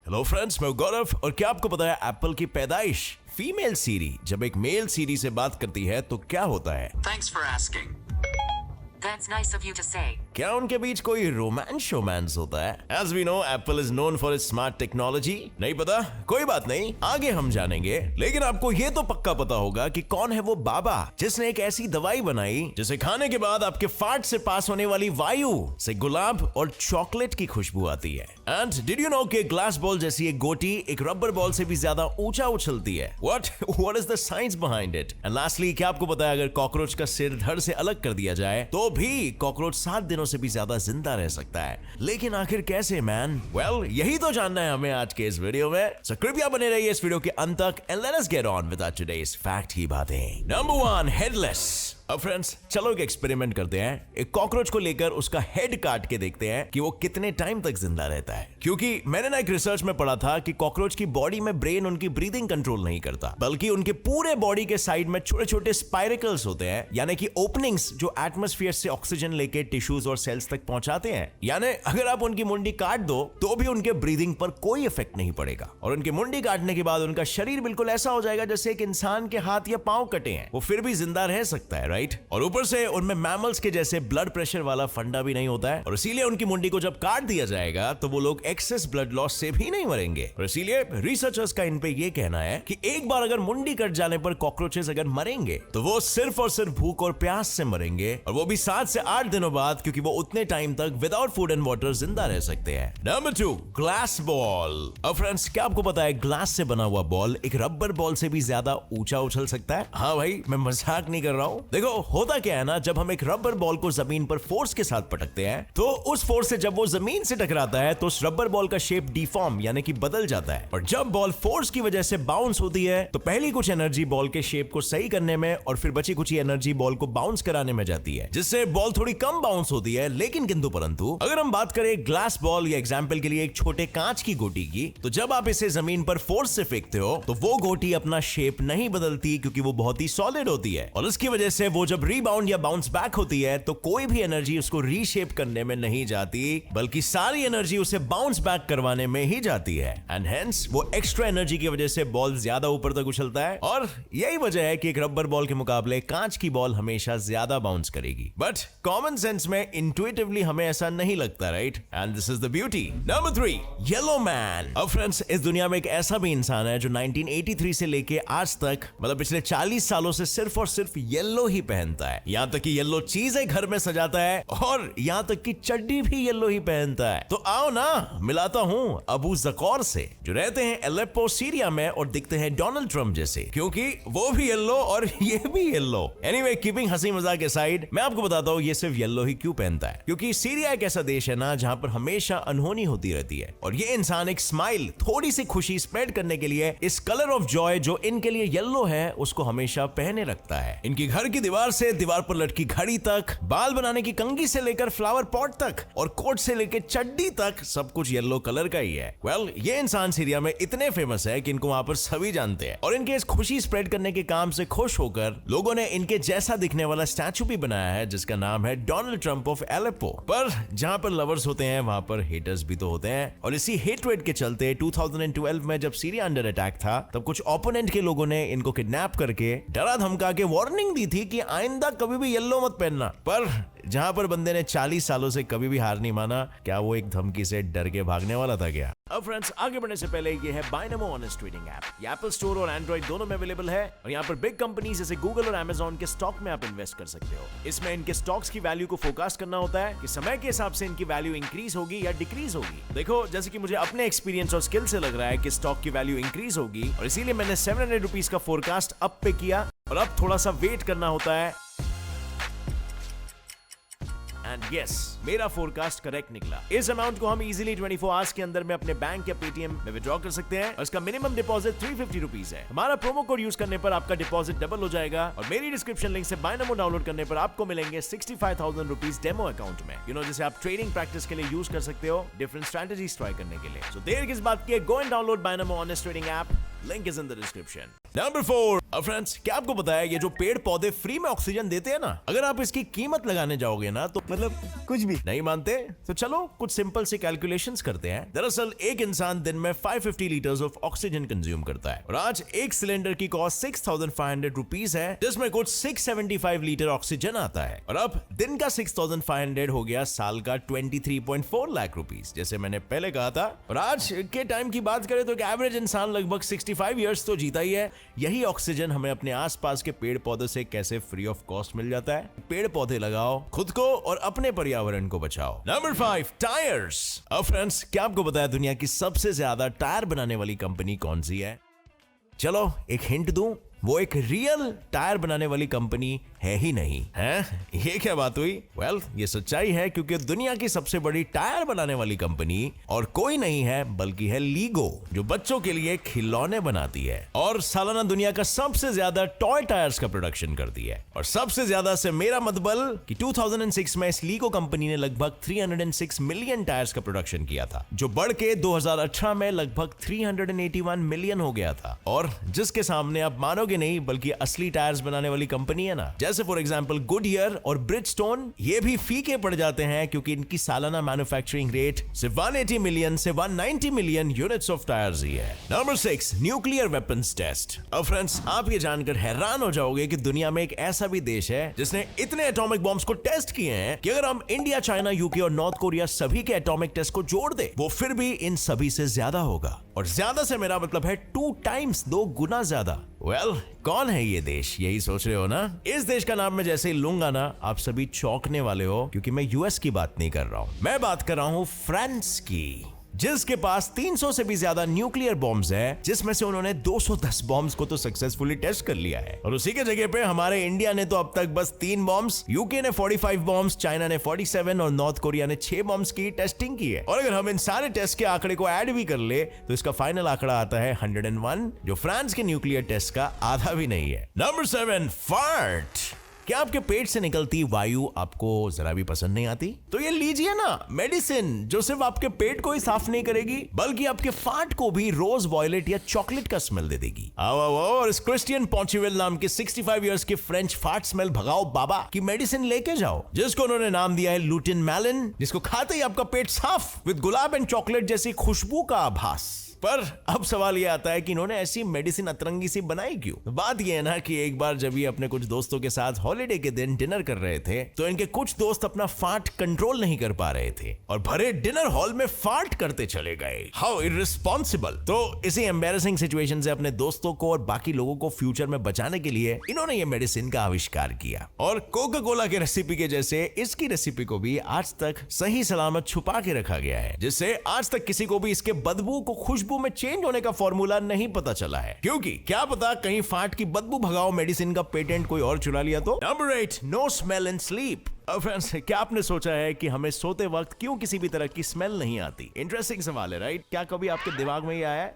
Hello friends, मैं गौरव। और क्या आपको पता है एप्पल की पैदाइश फीमेल सीरी जब एक मेल सीरी से बात करती है तो क्या होता है? Thanks for asking. That's nice of you to say. क्या उनके बीच कोई रोमांस होता है? As we know, Apple is known for its smart technology. नहीं पता? कोई बात नहीं, आगे हम जानेंगे। लेकिन आपको ये तो पक्का पता होगा कि कौन है वो बाबा जिसने एक ऐसी दवाई बनाई जिसे खाने के बाद आपके फाट से पास होने वाली वायु से गुलाब और चॉकलेट की खुशबू आती है। एंड डिड यू नो कि ग्लास बॉल जैसी एक गोटी एक रबर बॉल से भी ज्यादा ऊंचा उछलती है? What is the science behind it? And lastly, क्या आपको पता है अगर कॉकरोच का सिर धड़ से अलग कर दिया जाए तो भी कॉकरोच 7 दिनों से भी ज्यादा जिंदा रह सकता है? लेकिन आखिर कैसे मैन? यही तो जानना है हमें आज के इस वीडियो में। सो कृपया बने रहिए इस वीडियो के अंत तक and let us get on with our today's fact की बातें। Number 1, headless. अब फ्रेंड्स, चलो एक एक्सपेरिमेंट करते हैं। एक कॉकरोच को लेकर उसका हेड काट के देखते हैं कि वो कितने टाइम तक जिंदा रहता है। क्योंकि मैंने ना एक रिसर्च में पढ़ा था कि कॉकरोच की बॉडी में ब्रेन उनकी ब्रीदिंग कंट्रोल नहीं करता, बल्कि उनके पूरे बॉडी के साइड में छोटे छोटे स्पाइरिकल्स होते हैं, यानी कि ओपनिंग्स जो एटमॉस्फेयर से ऑक्सीजन लेके टिश्यूज और सेल्स तक पहुंचाते हैं। यानी अगर आप उनकी मुंडी काट दो तो भी उनके ब्रीदिंग पर कोई इफेक्ट नहीं पड़ेगा और उनकी मुंडी काटने के बाद उनका शरीर बिल्कुल ऐसा हो जाएगा जैसे एक इंसान के हाथ या पांव कटे हैं, वो फिर भी जिंदा रह सकता है, राइट? और ऊपर से उनमें मैमल्स के जैसे ब्लड प्रेशर वाला फंडा भी नहीं होता है और इसीलिए उनकी मुंडी को जब काट दिया जाएगा तो वो लोग एक्सेस ब्लड लॉस से भी नहीं मरेंगे। और इसीलिए रिसर्चर्स का इन पे ये कहना है कि एक बार अगर मुंडी कट जाने पर कॉकरोचेस अगर मरेंगे तो वो सिर्फ और सिर्फ भूख और प्यास से मरेंगे, और वो भी 7 से 8 दिनों बाद, क्योंकि वो उतने टाइम तक विदाउट फूड एंड वाटर जिंदा रह सकते हैं। Number 2, glass ball. अब फ्रेंड्स, क्या आपको पता है ग्लास से बना हुआ बॉल एक रबर बॉल से भी ज्यादा ऊंचा उछल सकता है? हाँ भाई, मैं मजाक नहीं कर रहा हूँ। देखो होता क्या है ना, जब हम एक रबर बॉल को जमीन पर फोर्स के साथ पटकते हैं तो उस फोर्स से जब वो जमीन से टकराता है तो उस रबर बॉल का शेप डिफॉर्म यानी कि बदल जाता है। और जब बॉल फोर्स की वजह से बाउंस होती है तो पहली कुछ एनर्जी बॉल के शेप को सही करने में और फिर बची कुछ एनर्जी बॉल को बाउंस कराने में जाती है, जिससे बॉल थोड़ी कम बाउंस होती है। लेकिन किंतु परंतु अगर हम बात करें ग्लास बॉल या एग्जाम्पल के लिए एक छोटे कांच की गोटी की, तो जब आप इसे जमीन पर फोर्स से फेंकते हो तो वो गोटी अपना शेप नहीं बदलती, क्योंकि वो बहुत ही सॉलिड होती है। और इसकी वजह से वो जब रीबाउंड या बाउंस बैक होती है तो कोई भी एनर्जी उसको रीशेप करने में नहीं जाती, बल्कि सारी एनर्जी उसे बाउंस बैक करवाने में ही जाती है। एंड हेंस वो एक्स्ट्रा एनर्जी की वजह से बॉल ज्यादा ऊपर तक उछलता है। और यही वजह है कि एक रबर बॉल के मुकाबले कांच की बॉल हमेशा ज्यादा बाउंस करेगी। बट कॉमन सेंस में इंट्यूटिवली हमें ऐसा नहीं लगता, right? And this is the beauty. Number 3, yellow man. अब फ्रेंड्स, इस दुनिया में एक ऐसा भी इंसान है जो 1983 से लेके आज तक, मतलब पिछले 40 सालों से सिर्फ और सिर्फ येलो ही पहनता है। यहां तक कि येलो चीजें घर में सजाता है और यहां तक कि चड्डी भी येलो ही पहनता है। तो आओ ना, मिलाता हूं अबू जकौर से, जो रहते हैं एलेप्पो सीरिया में और दिखते हैं डोनाल्ड ट्रंप जैसे, क्योंकि वो भी येलो और ये भी येलो। एनीवे, कीपिंग हंसी मजाक के साइड, मैं आपको बताता हूं ये सिर्फ येलो ही क्यों पहनता है। क्योंकि सीरिया एक ऐसा देश है ना जहां पर हमेशा अनहोनी होती रहती है, और ये इंसान एक स्माइल, थोड़ी सी खुशी स्प्रेड करने के लिए इस कलर ऑफ जॉय जो इनके लिए येलो है उसको हमेशा पहने रखता है। इनकी घर की दीवार से दीवार पर लटकी घड़ी तक, बाल बनाने की कंघी से लेकर फ्लावर पॉट तक और कोट से लेकर चड्डी तक सब कुछ येलो कलर का ही है। ये इंसान सीरिया में इतने फेमस है कि इनको वहां पर सभी जानते हैं, और इनके इस खुशी स्प्रेड करने के काम से खुश होकर लोगों ने इनके जैसा दिखने वाला स्टैचू भी बनाया है जिसका नाम है डोनाल्ड ट्रंप ऑफ एलेप्पो। पर जहां पर लवर्स होते हैं वहां पर हेटर्स भी तो होते हैं, और इसी हेटरेट के चलते 2012 में जब सीरिया अंडर अटैक था तब कुछ ओपोनेंट के लोगों ने इनको किडनैप करके डरा धमका के वार्निंग दी थी कि आइंदा कभी भी येलो मत पहनना। पर जहां पर बंदे ने 40 सालों से कभी भी हार नहीं माना, क्या वो एक धमकी से डर के भागने वाला था क्या? अब फ्रेंड्स, आगे बढ़ने से पहले ये है बायनमो ऑनेस्ट ट्रेडिंग ऐप। ये एप्पल स्टोर और एंड्रॉइड दोनों में अवेलेबल है, और यहाँ पर बिग कंपनीज जैसे गूगल और अमेजॉन के स्टॉक में आप इन्वेस्ट कर सकते हो। इसमें इनके स्टॉक्स की वैल्यू को फोकस करना होता है कि समय के हिसाब से इनकी वैल्यू इंक्रीज होगी या डिक्रीज होगी। देखो, जैसे कि मुझे अपने एक्सपीरियंस और स्किल से लग रहा है कि स्टॉक की वैल्यू इंक्रीज होगी, और इसीलिए मैंने 700 रुपीज का फोरकास्ट अप पे किया, और अब थोड़ा सा वेट करना होता है। एंड यस, मेरा फोरकास्ट करेक्ट निकला। इस अमाउंट को हम इजीली 24 आवर्स के अंदर में अपने बैंक या पेटीएम में विड्रॉ कर सकते हैं, और इसका मिनिमम डिपॉजिट 350 रुपीज है। हमारा प्रोमो कोड यूज करने पर आपका डिपॉजिट डबल हो जाएगा, और मेरी डिस्क्रिप्शन लिंक से बायनमो डाउनलोड करने पर आपको मिलेंगे 65,000 रुपीज डेमो अकाउंट में, जिसे आप ट्रेडिंग प्रैक्टिस के लिए यूज कर सकते हो, डिफरेंट स्ट्रेटजीज ट्राई करने के लिए। सो देर किस बात की, go and download Binomo honest trading app, link is in the description. Number 4, अब फ्रेंड्स, क्या आपको पता है ये जो पेड़ पौधे फ्री में ऑक्सीजन देते हैं ना, अगर आप इसकी कीमत लगाने जाओगे ना तो मतलब कुछ भी नहीं मानते तो चलो कुछ सिंपल सी कैलकुलेशंस करते हैं। दरअसल एक इंसान दिन में 550 लीटर्स ऑफ ऑक्सीजन कंज्यूम करता है और आज एक सिलेंडर की कॉस्ट 6500 रुपीस है, जिसमें कुछ 675 लीटर ऑक्सीजन आता है। और अब दिन का 6500 हो गया साल का 23.4 लाख रुपीस, जैसे मैंने पहले कहा था। और आज के टाइम की बात करें तो एक एवरेज इंसान लगभग 65 इयर्स तो जीता ही है। यही ऑक्सीजन हमें अपने आसपास के पेड़ पौधे से कैसे फ्री ऑफ कॉस्ट मिल जाता है। पेड़ पौधे लगाओ, खुद को और अपने पर्यावरण को बचाओ। Number 5, tyres. अब फ्रेंड्स, क्या आपको पता है दुनिया की सबसे ज्यादा टायर बनाने वाली कंपनी कौन सी है? चलो एक हिंट दूं, वो एक रियल टायर बनाने वाली कंपनी है ही नहीं है। ये क्या बात हुई? वेल, ये सच्चाई है क्योंकि दुनिया की सबसे बड़ी टायर बनाने वाली कंपनी और कोई नहीं है बल्कि है लीगो, जो बच्चों के लिए खिलौने बनाती है और सालाना दुनिया का सबसे ज्यादा टॉय टायर्स का प्रोडक्शन करती है। और सबसे ज्यादा से मेरा मतलब कि 2006 में इस लीगो कंपनी ने लगभग 306 मिलियन टायर्स का प्रोडक्शन किया था, जो बढ़ के 2018 में लगभग 381 मिलियन हो गया था। और जिसके सामने आप मानोगे नहीं बल्कि असली टायर्स बनाने वाली कंपनी है ना, जैसे फॉर एग्जांपल गुडईयर और ब्रिजस्टोन, ये भी फीके पड़ जाते हैं क्योंकि इनकी सालाना मैन्युफैक्चरिंग रेट सिर्फ 180 मिलियन से 190 मिलियन यूनिट्स ऑफ टायर्स ही है। नंबर 6, न्यूक्लियर वेपन्स टेस्ट। अब फ्रेंड्स, आप ये जानकर हैरान हो जाओगे कि दुनिया में एक ऐसा भी देश है जिसने इतने एटॉमिक बॉम्ब्स को टेस्ट किए हैं कि अगर हम इंडिया, चाइना, यूके और नॉर्थ कोरिया सभी के एटॉमिक टेस्ट को जोड़ दे, वो फिर भी इन सभी से ज्यादा होगा। और ज्यादा से मेरा मतलब है 2 टाइम्स, 2 गुना ज्यादा। वेल, कौन है ये देश? यही सोच रहे हो ना? इस देश का नाम मैं जैसे ही लूंगा ना, आप सभी चौंकने वाले हो, क्योंकि मैं यूएस की बात नहीं कर रहा हूं, मैं बात कर रहा हूं फ्रांस की, जिसके पास 300 से भी ज्यादा न्यूक्लियर बॉम्ब्स हैं, जिसमें से उन्होंने 210 बॉम्ब्स को तो सक्सेसफुली टेस्ट कर लिया है। और उसी के जगह पे हमारे इंडिया ने तो अब तक बस 3 बॉम्ब्स, यूके ने 45 बॉम्ब्स, चाइना ने 47 और नॉर्थ कोरिया ने 6 बॉम्ब्स की टेस्टिंग की है। और अगर हम इन सारे टेस्ट के आंकड़े को ऐड भी कर ले तो इसका फाइनल आंकड़ा आता है 101, जो फ्रांस के न्यूक्लियर टेस्ट का आधा भी नहीं है। नंबर 7, फार्ट। क्या आपके पेट से निकलती वायु आपको जरा भी पसंद नहीं आती? तो ये लीजिए ना मेडिसिन, जो सिर्फ आपके पेट को ही साफ नहीं करेगी बल्कि आपके फाट को भी रोज वॉयलेट या चॉकलेट का स्मेल दे देगी। आओ आओ आओ, और इस क्रिस्टियन पॉन्चिवेल नाम के 65 इयर्स के फ्रेंच फाट स्मेल भगाओ बाबा की मेडिसिन लेके जाओ, जिसको उन्होंने नाम दिया है लुटिन मैलन, जिसको खाते ही आपका पेट साफ विद गुलाब एंड चॉकलेट जैसी खुशबू का आभास। पर अब सवाल ये आता है कि इन्होंने ऐसी मेडिसिन अतरंगी सी बनाई क्यों? बात ये है ना कि एक बार जब ये अपने कुछ दोस्तों के साथ हॉलिडे के दिन डिनर कर रहे थे तो इनके कुछ दोस्त अपना फाट कंट्रोल नहीं कर पा रहे थे और भरे डिनर हॉल में फाट करते चले गए। How irresponsible. तो इसी एम्बैरेसिंग सिचुएशन से अपने दोस्तों को और बाकी लोगों को फ्यूचर में बचाने के लिए इन्होंने ये मेडिसिन का आविष्कार किया। और कोका कोला के रेसिपी के जैसे इसकी रेसिपी को भी आज तक सही सलामत छुपा के रखा गया है, जिससे आज तक किसी को भी इसके बदबू को खुशबू में चेंज होने का फॉर्मूला नहीं पता चला है, क्योंकि क्या पता कहीं फाट की बदबू भगाओ मेडिसिन का पेटेंट कोई और चुरा लिया तो। नंबर 8, no smell and sleep. Friends, क्या आपने सोचा है कि हमें सोते वक्त क्यों किसी भी तरह की स्मेल नहीं आती? इंटरेस्टिंग सवाल है, राइट? क्या कभी आपके दिमाग में ये आया है?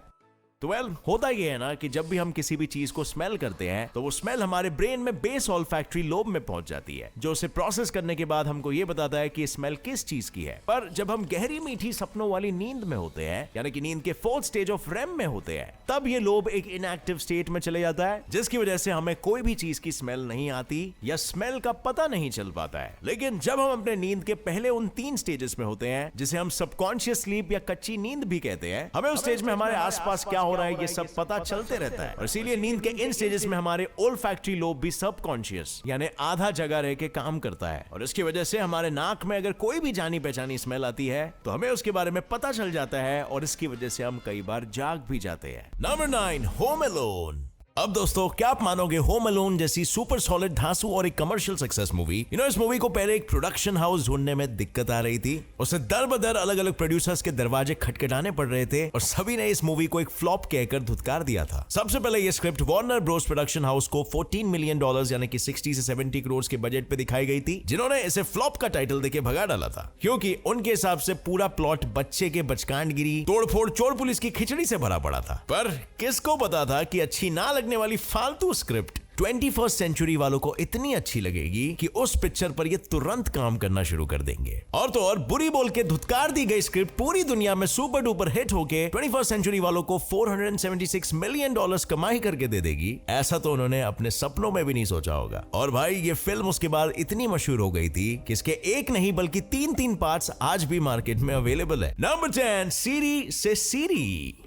तो वेल, होता ये है ना कि जब भी हम किसी भी चीज को स्मेल करते हैं तो वो स्मेल हमारे ब्रेन में बेस ऑल्फैक्टरी लोब में पहुंच जाती है, जो उसे प्रोसेस करने के बाद हमको ये बताता है कि स्मेल किस चीज की है। पर जब हम गहरी मीठी सपनों वाली नींद में होते हैं, यानी कि नींद के 4th स्टेज ऑफ रेम में होते हैं, तब ये लोब एक इनएक्टिव स्टेट में चले जाता है, जिसकी वजह से हमें कोई भी चीज की स्मेल नहीं आती या स्मेल का पता नहीं चल पाता है। लेकिन जब हम अपने नींद के पहले उन 3 स्टेजेस में होते हैं, जिसे हम सबकॉन्शियस स्लीप या कच्ची नींद भी कहते हैं, हमें उस स्टेज में हमारे आसपास क्या हो रहा है ये सब पता चलते रहता है। और इसीलिए नींद के इन स्टेजेस में हमारे ओल्फैक्टरी लोब भी सबकॉन्शियस यानी आधा जगह रह के काम करता है। और इसकी वजह से हमारे नाक में अगर कोई भी जानी पहचानी स्मेल आती है तो हमें उसके बारे में पता चल जाता है और इसकी वजह से हम कई बार जाग भी जाते हैं। Number 9, home alone. अब दोस्तों, क्या आप मानोगे, होम अलोन जैसी सुपर सॉलिड धांसू और एक कमर्शियल सक्सेस मूवी, इस मूवी को पहले एक प्रोडक्शन हाउस ढूंढने में दिक्कत आ रही थी। उसे दर बदर अलग अलग प्रोड्यूसर्स के दरवाजे खटखटाने पड़ रहे थे और सभी ने इस मूवी को एक फ्लॉप कहकर धुतकार दिया था। सबसे पहले ये script Warner Bros production house को $14 मिलियन यानी कि 60 से 70 करोड़ के बजट पे दिखाई गई थी, जिन्होंने इसे फ्लॉप का टाइटल देके भगा डाला था, क्योंकि उनके हिसाब से पूरा प्लॉट बच्चे के बचकांडगिरी, तोड़फोड़, चोर पुलिस की खिचड़ी से भरा पड़ा था। पर किसको पता था कि अच्छी ना लगने वाली फालतू स्क्रिप्ट 21st सेंचुरी वालों को इतनी अच्छी लगेगी कि उस पिक्चर पर ये तुरंत काम करना शुरू कर देंगे। और तो और बुरी बोल के धुतकार दी गई स्क्रिप्ट पूरी दुनिया में सुपर डुपर हिट होके 21st सेंचुरी वालों को $476 मिलियन कमाई करके दे देगी। ऐसा तो उन्होंने अपने सपनों में भी नहीं सोचा होगा। और भाई ये फिल्म उसके बाद इतनी मशहूर हो गई थी कि इसके एक नहीं बल्कि तीन पार्ट्स आज भी मार्केट में अवेलेबल है। नंबर 10, सीरी से सीरी।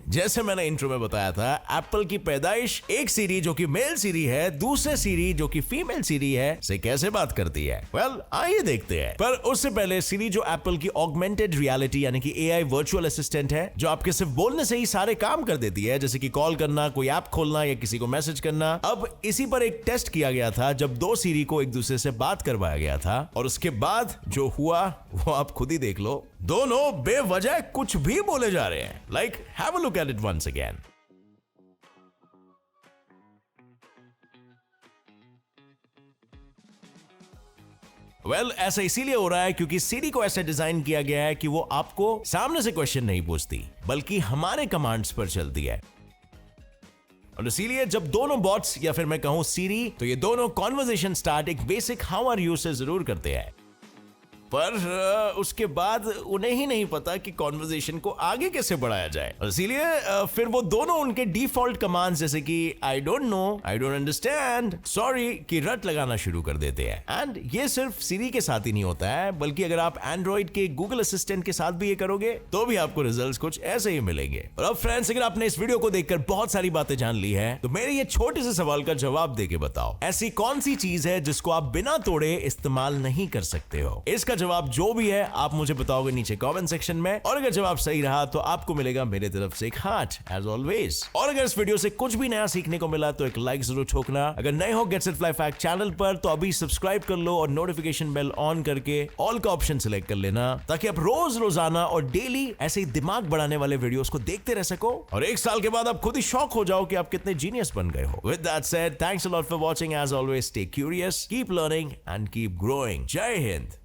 जैसे मैंने इंट्रो में बताया था, एप्पल की पैदाइश एक सीरी जो कि मेल सीरी है, दूसरे सीरी जो कि फीमेल सीरी है, से कैसे बात करती है। आइए देखते हैं। पर उससे पहले सीरी जो एप्पल की ऑगमेंटेड रियलिटी यानी कि एआई वर्चुअल असिस्टेंट है, जो आपके सिर्फ बोलने से ही सारे काम कर देती है, जैसे कि कॉल करना, कोई ऐप खोलना या किसी को मैसेज करना। अब इसी पर एक टेस्ट किया गया था जब दो सीरी को एक दूसरे से बात करवाया गया था, और उसके बाद जो हुआ वो आप खुद ही देख लो। दोनों बेवजह कुछ भी बोले जा रहे हैं। Have a look at it once again. ऐसा इसीलिए हो रहा है क्योंकि सीरी को ऐसा डिजाइन किया गया है कि वो आपको सामने से क्वेश्चन नहीं पूछती, बल्कि हमारे कमांड्स पर चलती है। और इसीलिए जब दोनों बॉट्स या फिर मैं कहूं सीरी, तो ये दोनों कॉन्वर्सेशन स्टार्ट एक बेसिक हाउ आर यू से जरूर करते हैं, पर उसके बाद उन्हें ही नहीं पता कि कॉन्वर्सेशन को आगे कैसे बढ़ाया जाए। इसीलिए फिर वो दोनों उनके डिफॉल्ट कमांड्स जैसे कि I don't know, I don't understand, sorry की रट लगाना शुरू कर देते हैं। एंड ये सिर्फ सीरी के साथ ही नहीं होता है, बल्कि अगर आप एंड्रॉइड के गूगल असिस्टेंट के साथ भी ये करोगे तो भी आपको रिजल्ट्स कुछ ऐसे ही मिलेंगे। और अब फ्रेंड्स, अगर आपने इस वीडियो को देखकर बहुत सारी बातें जान ली है, तो मेरे ये छोटे से सवाल का जवाब देके बताओ, ऐसी कौन सी चीज है जिसको आप बिना तोड़े इस्तेमाल नहीं कर सकते हो? इसका जवाब जो भी है आप मुझे बताओगे नीचे कमेंट सेक्शन में, और अगर जवाब सही रहा तो आपको मिलेगा मेरे तरफ से एक हार्ट एज ऑलवेज। और अगर इस वीडियो से कुछ भी नया सीखने को मिला तो एक लाइक जरूर ठोकना। अगर नए हो gets it fly fact channel पर तो अभी सब्सक्राइब कर लो और नोटिफिकेशन बेल ऑन करके ऑल का ऑप्शन सिलेक्ट कर लेना, ताकि आप रोजाना और डेली ऐसे ही दिमाग बढ़ाने वाले वीडियोस को देखते रह सको, और एक साल के बाद आप खुद ही शॉक हो जाओ कि आप कितने जीनियस बन गए हो। With that said, thanks a lot for watching. As always, stay curious, keep learning and keep growing. जय हिंद।